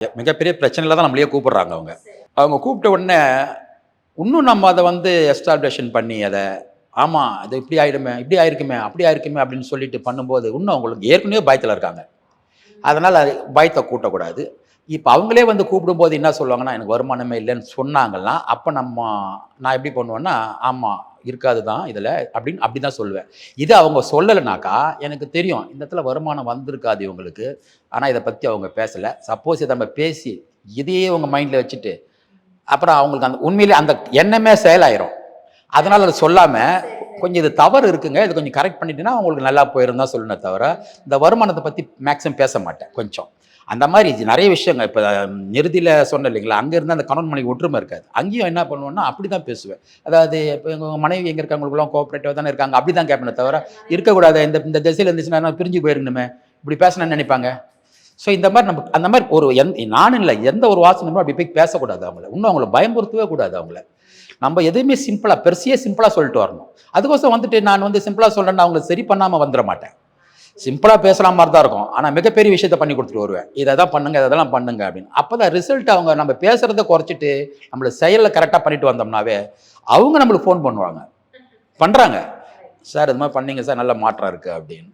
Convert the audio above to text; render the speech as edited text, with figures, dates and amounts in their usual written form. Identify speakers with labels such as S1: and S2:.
S1: மிகப்பெரிய பிரச்சனையில தான் நம்மளையே கூப்பிடுறாங்க அவங்க. அவங்க கூப்பிட்ட உடனே, இன்னும் நம்ம அத வந்து எஸ்டாப்ளிஷன் பண்ணி ஆமா, அது இப்படி ஆயிடுமே, இப்படி ஆயிருக்குமே, அப்படி ஆயிருக்குமே அப்படின்னு சொல்லிட்டு பண்ணும்போது, இன்னும் அவங்களுக்கு ஏற்கனவே பயத்துல இருக்காங்க. அதனால பயத்த கூட்டக்கூடாது. இப்ப அவங்களே வந்து கூப்பிடும்போது என்ன சொல்லுவாங்கன்னா, எனக்கு வருமானமே இல்லன்னு சொன்னாங்கன்னா, அப்ப நான் எப்படி பண்ணுவேன்னா, ஆமா இருக்காது தான் இதுல அப்படின்னு அப்படிதான் சொல்லுவேன். இது அவங்க சொல்லலனாக்கா, எனக்கு தெரியும் இந்த இடத்துல வருமானம் வந்திருக்காது இவங்களுக்கு. ஆனா இத பத்தி அவங்க பேசல. சப்போஸ் இத நம்ம பேசி, இதையே உங்க மைண்ட்ல வச்சுட்டு, அப்புறம் அவங்களுக்கு அந்த உண்மையிலே அந்த எண்ணமே செயலாயிரும். அதனால அத சொல்லாம, கொஞ்சம் இது தவறு இருக்குங்க. இத கொஞ்சம் கரெக்ட் பண்ணிட்டீங்கன்னா, உங்களுக்கு நல்லா போயிரும்னு தான் சொல்லுவேனே தவிர, இந்த வருமானத்த பத்தி மேக்ஸிமம் பேச மாட்டேன் கொஞ்சம். அந்த மாரி நெறைய விஷயங்கள் இப்ப நிறுதியில சொன்னேன் இல்லைங்களா? அங்க இருந்து அந்த கணவன் மனைவி ஒற்றுமை இருக்காது. அங்கேயும் என்ன பண்ணுவேன்னா, அப்படிதான் பேசுவேன். அதாவது இப்ப எங்க மனைவி எங்க இருக்காங்க? உங்களுக்கெல்லாம் கோஆப்பரேட்டிவா தானே இருக்காங்க. அப்படிதான் கேட்பேனே தவிர, இருக்கக்கூடாது இந்த இந்த திசையில இருந்துச்சுன்னா பிரிஞ்சு போயிருக்கணுமே. இப்படி பேசினா நினைப்பாங்க. ஸோ இந்த மாரி நம்ம அந்த மாரி ஒரு நானும் இல்ல. எந்த ஒரு வாசகமும் அப்படி போய் பேசக்கூடாது அவங்கள. இன்னும் அவங்கள பயமுறுத்தவே கூடாது அவங்கள. நம்ம எதுவுமே சிம்பிளா பெருசையே சிம்பிளா சொல்லிட்டு வரணும். அதுக்கோசரம் வந்துட்டு நான் வந்து சிம்பிளா சொல்றேன்னு அவங்கள சரி பண்ணாம வந்துர மாட்டேன். சிம்பிளா பேசுற மாரி தான் இருக்கும். ஆனா மிகப்பெரிய விஷயத்த பண்ணி குடுத்துட்டு வருவேன். இததான் பண்ணுங்க, இதெல்லாம் பண்ணுங்க அப்படின்னு. அப்பதான் ரிசல்ட் அவங்க நம்ம பேசுறத குறைச்சிட்டு, நம்மள செயல்ல கரெக்ட்டா பண்ணிட்டு வந்தோம்னாவே, அவங்க நம்மளுக்கு ஃபோன் பண்ணுவாங்க. பண்றாங்க. சார் இது மாரி பண்ணீங்க சார் நல்ல மாற்றம் இருக்கு அப்படின்னு.